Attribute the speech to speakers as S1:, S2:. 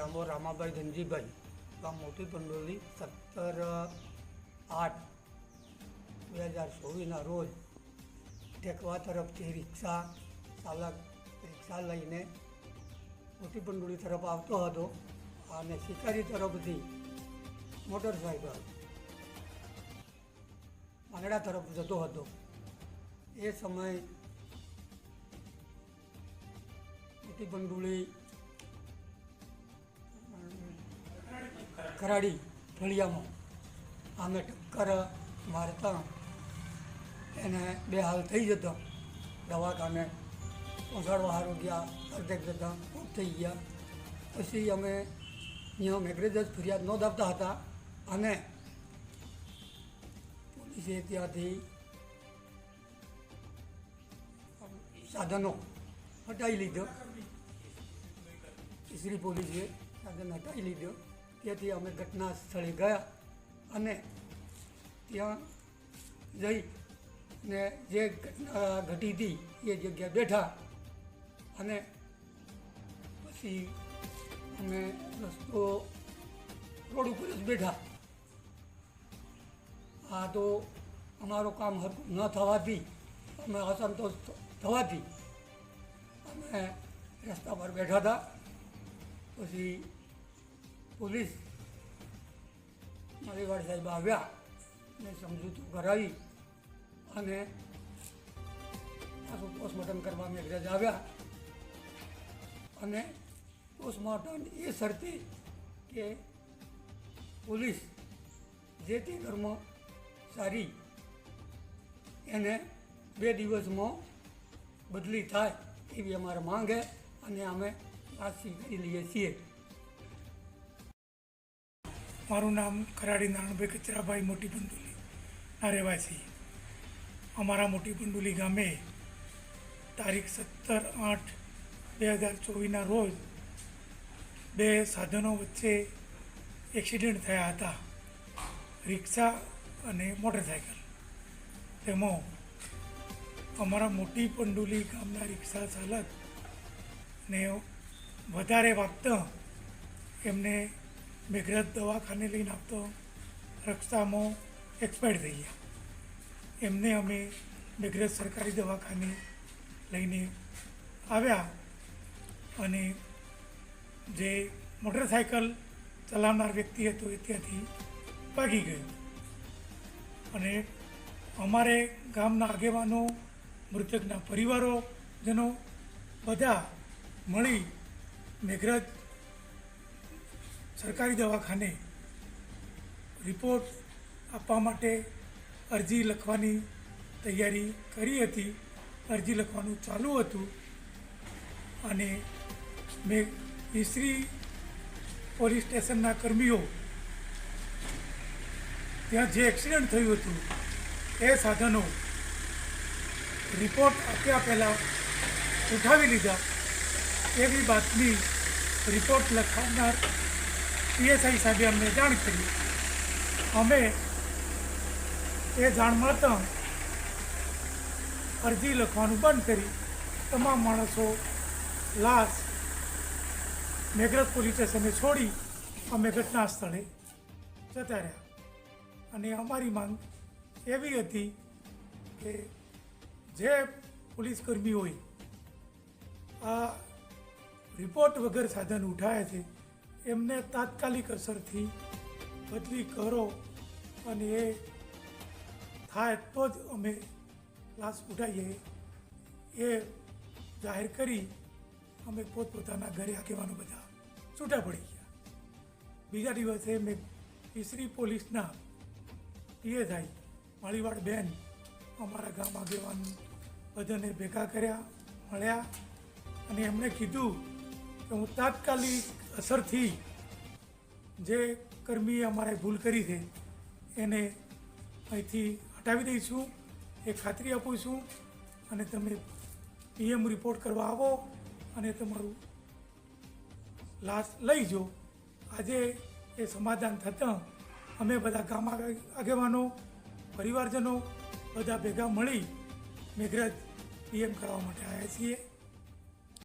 S1: ડામોર રામાભાઈ ધનજીભાઈ, ગામ મોટી પંડોલી, 17/8/2024 રોજ ટેકવા તરફથી રિક્ષા ચાલક રિક્ષા લઈને મોટી પંડોલી તરફ આવતો હતો અને શિકારી તરફથી મોટરસાઇકલ માંગડા તરફ જતો હતો. એ સમયે મોટી પંડોલી કરાડી ફળિયામાં આમે ટક્કર મારતા એને બે હાલ થઈ જતા. દવાખાને પહોંચાડવા સારું ગયા, અર્ધેક જતાં ખૂબ થઈ ગયા. પછી અમે અહીંયા મેઘરજ ફરિયાદ નોંધાવતા હતા અને પોલીસે ત્યાંથી સાધનો હટાવી લીધો. ઈસરી પોલીસે સાધન હટાવી લીધો. ત્યાંથી અમે ઘટના સ્થળે ગયા અને ત્યાં જઈ ને જે ઘટના ઘટી હતી એ જગ્યાએ બેઠા અને પછી અમે રસ્તો રોડ ઉપર જ બેઠા. આ તો અમારું કામ હરકું ન થવાથી, અમે અસંતોષ થવાથી અમે રસ્તા પર બેઠા હતા. પછી પોલીસ મારીવાડ સાહેબ આવ્યા ને સમજૂતું કરાવી અને પાછું પોસ્ટમોર્ટમ કરવા મેઘરજ આવ્યા. અને પોસ્ટમોર્ટમ એ શરતે કે પોલીસ જે તે કર્મચારી એને 2 દિવસમાં બદલી થાય એવી અમારે માંગે અને અમે વાતચીત કરી લઈએ છીએ.
S2: મારું નામ કરાડી નારણભાઈ કચરાભાઈ, મોટી પંડોલી ના રહેવાસી. અમારા મોટી પંડોલી ગામે તારીખ 17/8/2024 રોજ 2 સાધનો વચ્ચે એક્સિડન્ટ થયા હતા, રિક્ષા અને મોટરસાઇકલ. તેમાં અમારા મોટી પંડોલી ગામના રિક્ષા ચાલકને વધારે વાગતા એમને મેઘરજ દવાખાને લઈને આવતો રસ્તામાં એક્સપાયર થઈ ગયા. એમને અમે મેઘરજ સરકારી દવાખાને લઈને આવ્યા અને જે મોટરસાઇકલ ચલાવનાર વ્યક્તિ હતો એ ત્યાંથી ભાગી ગયો. અને અમારે ગામના આગેવાનો, મૃતકના પરિવારોજનો બધા મળી મેઘરજ સરકારી દવાખાને રિપોર્ટ આપવા માટે અરજી લખવાની તૈયારી કરી હતી. અરજી લખવાનું ચાલુ હતું અને મેં ઈસરી પોલીસ સ્ટેશનના કર્મીઓ ત્યાં જે એક્સિડન્ટ થયું હતું એ સાધનો રિપોર્ટ આપ્યા પહેલાં ઉઠાવી લીધા એવી બાતમી રિપોર્ટ લખાવનાર પીએસઆઈ સાહેબે અમને જાણ કરી. અમે એ જાણ મળતા અરજી લખવાનું બંધ કરી તમામ માણસો લાશ મેઘરજ પોલીસ સ્ટેશને છોડી અમે ઘટના સ્થળે જતા રહ્યા. અને અમારી માંગ એવી હતી કે જે પોલીસકર્મીઓએ આ રિપોર્ટ વગર સાધન ઉઠાવ્યા છે એમને તાત્કાલિક અસરથી બદલી કરો અને એ થાય તો જ અમે લાશ ઉઠાવીએ એ જાહેર કરી અમે પોતપોતાના ઘરે આગેવાનો બધા છૂટા પડી ગયા. બીજા દિવસે મેં ઈસરી પોલીસના પીએસઆઈ માળીવાડ બેન અમારા ગામ આગેવાન બધાને ભેગા કર્યા, મળ્યા અને એમણે કીધું કે હું તાત્કાલિક અસરથી જે કર્મીએ અમારે ભૂલ કરી છે એને અહીંથી હટાવી દઈશું, એ ખાતરી આપું છું. અને તમે પીએમ રિપોર્ટ કરવા આવો અને તમારું લાશ લઈ જાઓ. આજે એ સમાધાન થતાં અમે બધા ગામ આગેવાનો, પરિવારજનો બધા ભેગા મળી મેઘરજ પીએમ કરવા માટે આવ્યા છીએ.